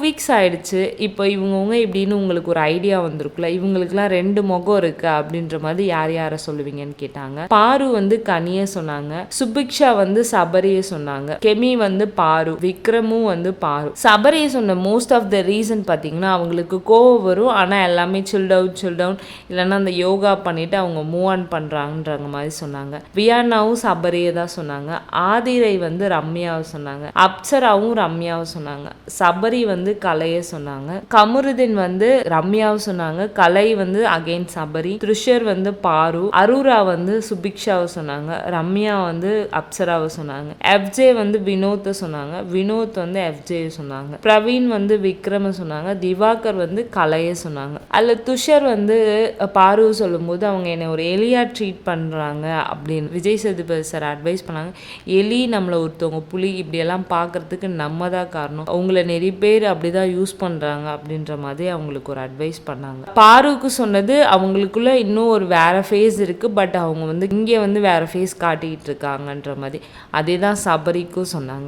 Weeks ஆயிடுச்சு. இப்போ இவங்கவுங்க இப்படின்னு உங்களுக்கு ஒரு ஐடியா வந்திருக்குல்ல, இவங்களுக்குலாம் 2 முகம் இருக்கு அப்படின்ற மாதிரி யாரை சொல்லுவீங்கன்னு கேட்டாங்க. பாரு வந்து கனியை சொன்னாங்க, சுபிக்ஷா வந்து சபரியை சொன்னாங்க, கெமி வந்து பாரு, விக்ரமும் வந்து பாரு. சபரியை சொன்ன மோஸ்ட் ஆஃப் த ரீசன் பார்த்தீங்கன்னா அவங்களுக்கு கோவம் வரும், ஆனால் எல்லாமே சில் டவுன் இல்லைன்னா அந்த யோகா பண்ணிட்டு அவங்க மூவ் ஆன் பண்ணுறாங்கன்ற மாதிரி சொன்னாங்க. வியானாவும் சபரியை தான் சொன்னாங்க. ஆதிரை வந்து ரம்யாவை சொன்னாங்க. அப்சராவும் ரம்யாவை சொன்னாங்க. சபரி வந்து கலையை சொன்னாங்க. கமருதீன் வந்து ரம்யாவை சொன்னாங்க. கலை வந்து அகைன் சபரி. த்ரிஷர் வந்து பாரு. அருரா வந்து சுபிக்ஷாவை சொன்னாங்க. ரம்யா வந்து அப்சராவை சொன்னாங்க. எஃப்ஜே வந்து வினோத்தை சொன்னாங்க. வினோத் வந்து எஃப்ஜே சொன்னாங்க. பிரவீன் வந்து விக்ரம சொன்னாங்க. திவாகர் வந்து கலையை சொன்னாங்க. அதில் துஷர் வந்து பாரு சொல்லும் போது அவங்க என்னை ஒரு எலியா ட்ரீட் பண்ணுறாங்க அப்படின்னு விஜய் சேதுபதி சார் அட்வைஸ் பண்ணாங்க. எலி நம்மளை ஒருத்தவங்க புலி இப்படியெல்லாம் பார்க்கறதுக்கு நம்ம தான் காரணம், அவங்கள நிறைய பேர் அப்படிதான் யூஸ் பண்ணுறாங்க அப்படின்ற மாதிரி அவங்களுக்கு ஒரு அட்வைஸ் பண்ணாங்க. பாருக்கு சொன்னது அவங்களுக்குள்ள இன்னும் ஒரு வேற ஃபேஸ் இருக்குது, பட் அவங்க வந்து இங்கே வந்து வேற ஃபேஸ் காட்டிக்கிட்டு இருக்காங்கன்ற மாதிரி அதே தான் சபரிக்கும் சொன்னாங்க.